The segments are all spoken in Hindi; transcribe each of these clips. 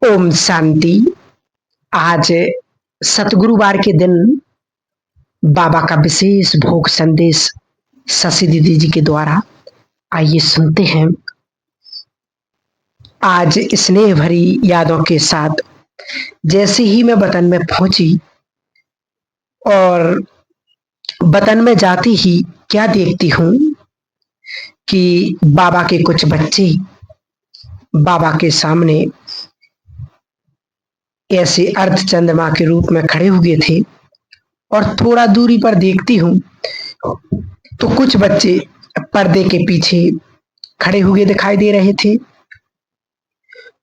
ओम शांति। आज सतगुरुवार के दिन बाबा का विशेष भोग संदेश शशि दीदी जी के द्वारा। आइए सुनते हैं। आज स्नेह भरी यादों के साथ जैसे ही मैं वतन में पहुंची और वतन में जाती ही क्या देखती हूँ कि बाबा के कुछ बच्चे बाबा के सामने ऐसे अर्धचंद्रमा के रूप में खड़े हुए थे और थोड़ा दूरी पर देखती हूँ तो कुछ बच्चे पर्दे के पीछे खड़े हुए दिखाई दे रहे थे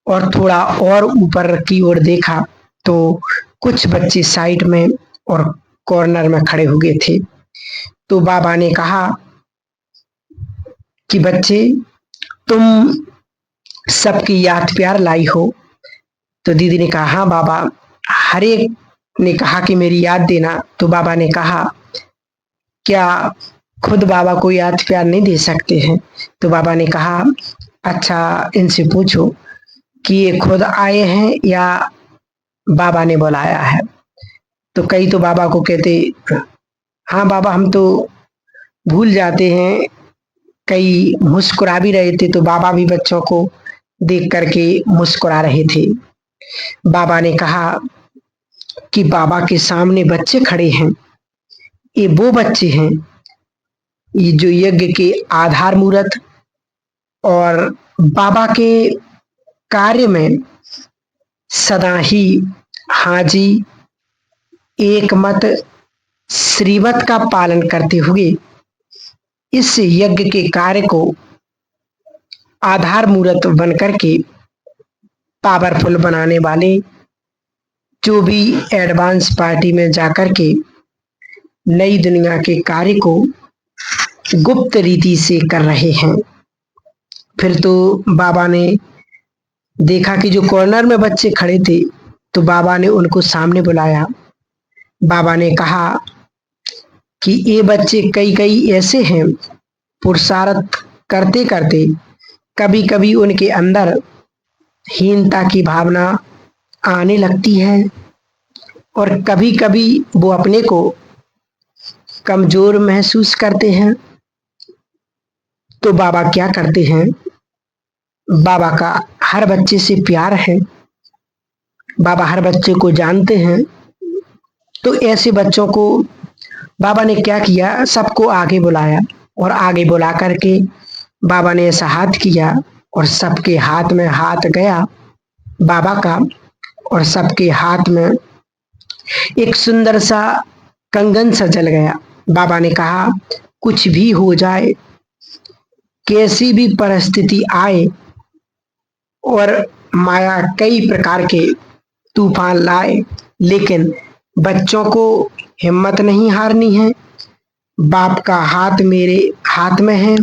और थोड़ा और ऊपर की ओर देखा तो कुछ बच्चे साइड में और कॉर्नर में खड़े हुए थे। तो बाबा ने कहा कि बच्चे, तुम सबकी याद प्यार लाई हो। तो दीदी ने कहा हाँ बाबा। हर एक ने कहा कि मेरी याद देना। तो बाबा ने कहा क्या खुद बाबा को याद प्यार नहीं दे सकते हैं? तो बाबा ने कहा अच्छा इनसे पूछो कि ये खुद आए हैं या बाबा ने बुलाया है। तो कई तो बाबा को कहते हाँ बाबा हम तो भूल जाते हैं, कई मुस्कुरा भी रहे थे। तो बाबा भी बच्चों को देख करके मुस्कुरा रहे थे। बाबा ने कहा कि बाबा के सामने बच्चे खड़े हैं, ये वो बच्चे हैं ये जो यज्ञ के आधार मूर्त और बाबा के कार्य में सदा ही हाजी एक मत श्रीवत का पालन करते हुए इस यज्ञ के कार्य को आधार मूर्त बनकर के पावरफुल बनाने वाले जो भी एडवांस पार्टी में जाकर के नई दुनिया के कार्य को गुप्त रीति से कर रहे हैं। फिर तो बाबा ने देखा कि जो कॉर्नर में बच्चे खड़े थे तो बाबा ने उनको सामने बुलाया। बाबा ने कहा कि ये बच्चे कई कई ऐसे हैं, पुरुषार्थ करते करते कभी कभी उनके अंदर हीनता की भावना आने लगती है और कभी कभी वो अपने को कमजोर महसूस करते हैं। तो बाबा क्या करते हैं, बाबा का हर बच्चे से प्यार है, बाबा हर बच्चे को जानते हैं। तो ऐसे बच्चों को बाबा ने क्या किया, सबको आगे बुलाया और आगे बुला करके बाबा ने ऐसा हाथ किया और सबके हाथ में हाथ गया बाबा का और सबके हाथ में एक सुंदर सा कंगन सा जल गया। बाबा ने कहा कुछ भी हो जाए, कैसी भी परिस्थिति आए और माया कई प्रकार के तूफान लाए, लेकिन बच्चों को हिम्मत नहीं हारनी है। बाप का हाथ मेरे हाथ में है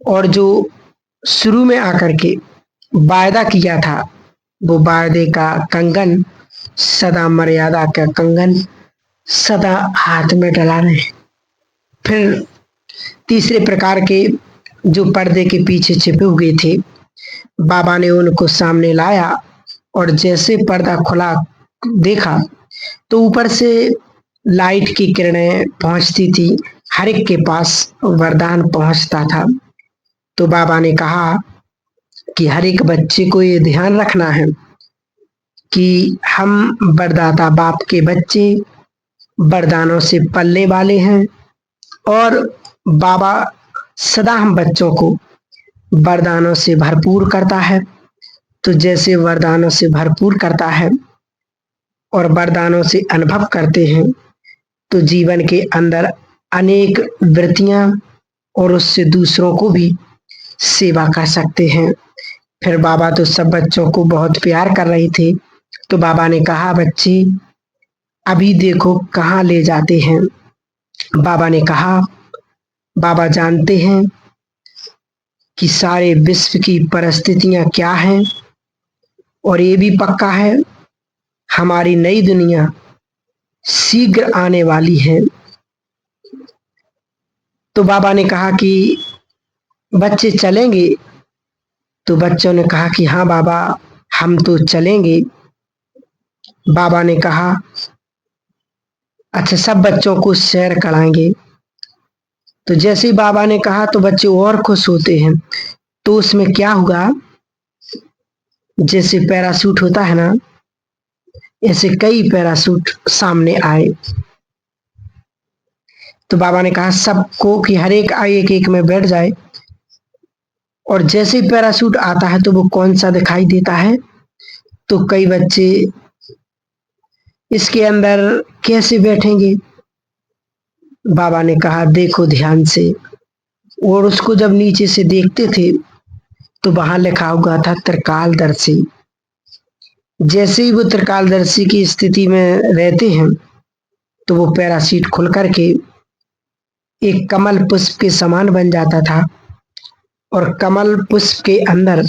और जो शुरू में आकर के वायदा किया था वो वायदे का कंगन, सदा मर्यादा का कंगन सदा हाथ में डला रहे। फिर तीसरे प्रकार के जो पर्दे के पीछे छिपे हुए थे बाबा ने उनको सामने लाया और जैसे पर्दा खुला देखा तो ऊपर से लाइट की किरणें पहुंचती थी, हर एक के पास वरदान पहुंचता था। तो बाबा ने कहा कि हर एक बच्चे को ये ध्यान रखना है कि हम वरदाता बाप के बच्चे वरदानों से पलने वाले हैं और बाबा सदा हम बच्चों को वरदानों से भरपूर करता है। तो जैसे वरदानों से भरपूर करता है और वरदानों से अनुभव करते हैं तो जीवन के अंदर अनेक वृत्तियां और उससे दूसरों को भी सेवा कर सकते हैं। फिर बाबा तो सब बच्चों को बहुत प्यार कर रहे थे। तो बाबा ने कहा बच्चे अभी देखो कहाँ ले जाते हैं। बाबा ने कहा बाबा जानते हैं कि सारे विश्व की परिस्थितियां क्या हैं और ये भी पक्का है हमारी नई दुनिया शीघ्र आने वाली है। तो बाबा ने कहा कि बच्चे चलेंगे। तो बच्चों ने कहा कि हाँ बाबा हम तो चलेंगे। बाबा ने कहा, अच्छा सब बच्चों को सैर कराएंगे। तो जैसे ही बाबा ने कहा तो बच्चे और खुश होते हैं। तो उसमें क्या हुआ, जैसे पैराशूट होता है ना, ऐसे कई पैराशूट सामने आए। तो बाबा ने कहा सबको कि हर एक आए, एक एक में बैठ जाए। और जैसे ही पैराशूट आता है तो वो कौन सा दिखाई देता है, तो कई बच्चे इसके अंदर कैसे बैठेंगे। बाबा ने कहा देखो ध्यान से। और उसको जब नीचे से देखते थे तो वहां लिखा हुआ था त्रिकालदर्शी। जैसे ही वो त्रिकालदर्शी की स्थिति में रहते हैं तो वो पैराशूट खुल करके एक कमल पुष्प के समान बन जाता था। और कमल पुष्प के अंदर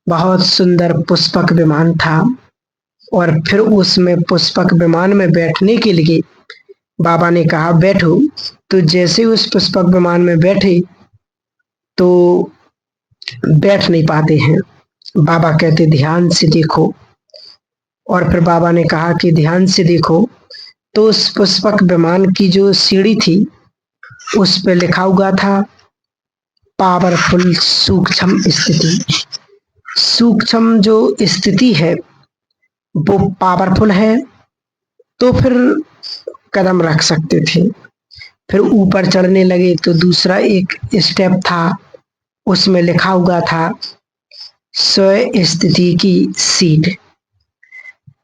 बहुत सुंदर पुष्पक विमान था। और फिर उसमें पुष्पक विमान में बैठने के लिए बाबा ने कहा बैठो। तो जैसे उस पुष्पक विमान में बैठे तो बैठ नहीं पाते हैं। बाबा कहते ध्यान से देखो। और फिर बाबा ने कहा कि ध्यान से देखो। तो उस पुष्पक विमान की जो सीढ़ी थी उस पे लिखा हुआ था पावरफुल सूक्ष्म स्थिति। सूक्ष्म जो स्थिति है वो पावरफुल है, तो फिर कदम रख सकते थे। फिर ऊपर चढ़ने लगे तो दूसरा एक स्टेप था, उसमें लिखा हुआ था स्व स्थिति की सीट।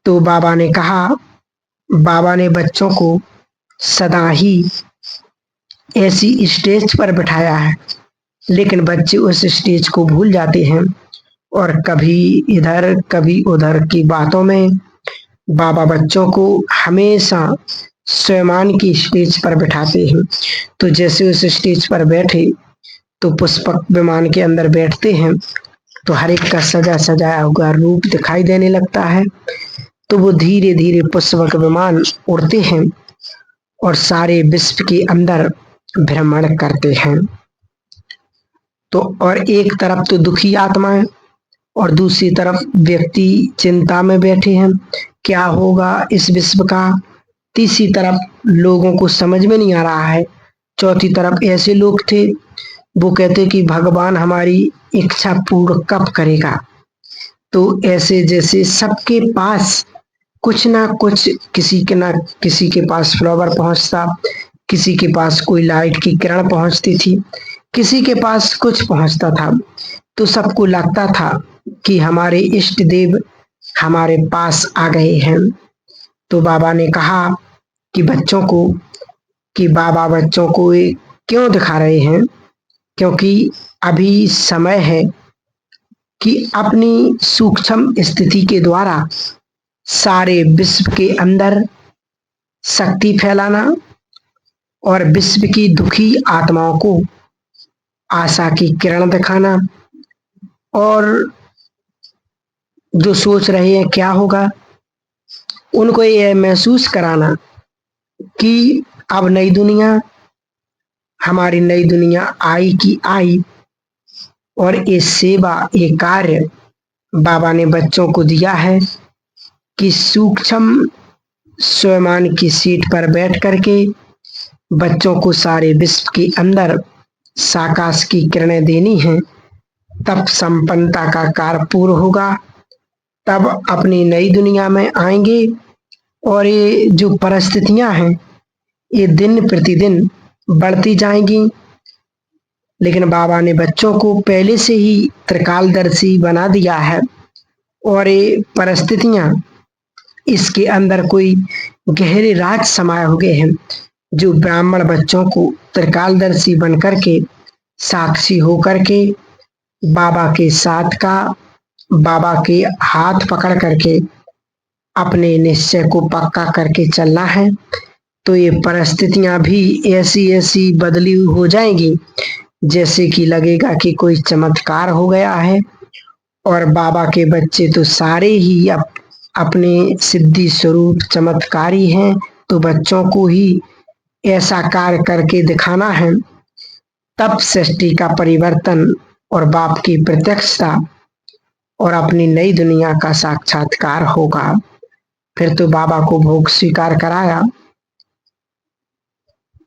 तो बाबा ने कहा, बाबा ने बच्चों को सदा ही ऐसी स्टेज पर बिठाया है, लेकिन बच्चे उस स्टेज को भूल जाते हैं और कभी इधर कभी उधर की बातों में बाबा बच्चों को हमेशा स्वयं की स्टेज पर बिठाते हैं। तो जैसे उस स्टेज पर बैठे तो पुष्पक विमान के अंदर बैठते हैं तो हर एक का सजा सजाया हुआ रूप दिखाई देने लगता है। तो वो धीरे धीरे पुष्पक विमान उड़ते हैं और सारे विश्व के अंदर भ्रमण करते हैं। तो और एक तरफ तो दुखी आत्माएं और दूसरी तरफ व्यक्ति चिंता में बैठे हैं, क्या होगा इस विश्व का। तीसरी तरफ लोगों को समझ में नहीं आ रहा है। चौथी तरफ ऐसे लोग थे वो कहते कि भगवान हमारी इच्छा पूर्ण कब करेगा। तो ऐसे जैसे सबके पास कुछ ना कुछ, किसी के ना किसी के पास फ्लावर पहुंचता, किसी के पास कोई लाइट की किरण पहुंचती थी, किसी के पास कुछ पहुंचता था। तो सबको लगता था कि हमारे इष्ट देव हमारे पास आ गए हैं। तो बाबा ने कहा कि बच्चों को, कि बाबा बच्चों को ये क्यों दिखा रहे हैं, क्योंकि अभी समय है कि अपनी सूक्ष्म स्थिति के द्वारा सारे विश्व के अंदर शक्ति फैलाना और विश्व की दुखी आत्माओं को आशा की किरण दिखाना, और जो सोच रहे हैं क्या होगा उनको यह महसूस कराना कि अब नई दुनिया, हमारी नई दुनिया आई की आई। और ये सेवा, ये कार्य बाबा ने बच्चों को दिया है कि सूक्ष्म स्वयं की सीट पर बैठ करके बच्चों को सारे विश्व के अंदर साकाश की किरणें देनी है। तब संपन्नता का कार्य पूर्ण होगा, तब अपनी नई दुनिया में आएंगे। और ये जो परिस्थितियां हैं ये दिन प्रतिदिन बढ़ती जाएंगी, लेकिन बाबा ने बच्चों को पहले से ही त्रिकालदर्शी बना दिया है। और ये परिस्थितियां, इसके अंदर कोई गहरे राज समाये हुए हैं जो ब्राह्मण बच्चों को त्रिकालदर्शी बनकर के, साक्षी होकर के बाबा के साथ का, बाबा के हाथ पकड़ करके अपने निश्चय को पक्का करके चलना है। तो ये परिस्थितियां भी ऐसी ऐसी बदली हो जाएंगी जैसे कि लगेगा कि कोई चमत्कार हो गया है। और बाबा के बच्चे तो सारे ही अपने सिद्धि स्वरूप चमत्कारी हैं। तो बच्चों को ही ऐसा कार्य करके दिखाना है, तब सृष्टि का परिवर्तन और बाप की प्रत्यक्षता और अपनी नई दुनिया का साक्षात्कार होगा। फिर तो बाबा को भोग स्वीकार कराया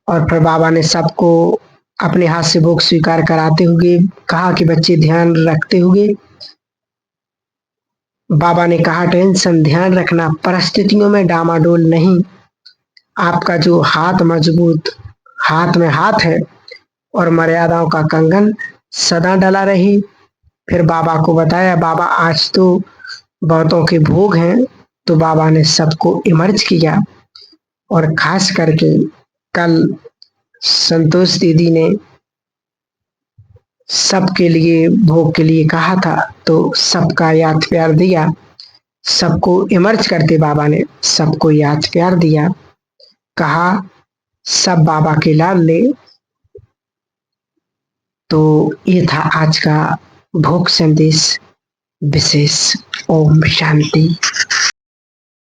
और फिर बाबा ने सबको अपने हाथ से भोग स्वीकार कराते हुए कहा कि बच्चे ध्यान रखते हुए, बाबा ने कहा टेंशन ध्यान रखना, परिस्थितियों में डामाडोल नहीं, आपका जो हाथ मजबूत, हाथ में हाथ है और मर्यादाओं का कंगन सदा डला रहे। फिर बाबा को बताया, बाबा आज तो बहुतों के भोग हैं, तो बाबा ने सबको इमर्ज किया और खास करके कल संतोष दीदी ने सबके लिए भोग के लिए कहा था, तो सबका याद प्यार दिया, सबको इमर्ज करते बाबा ने सबको याद प्यार दिया, कहा सब बाबा के लाल ले। तो ये था आज का भोग संदेश विशेष। ओम शांति।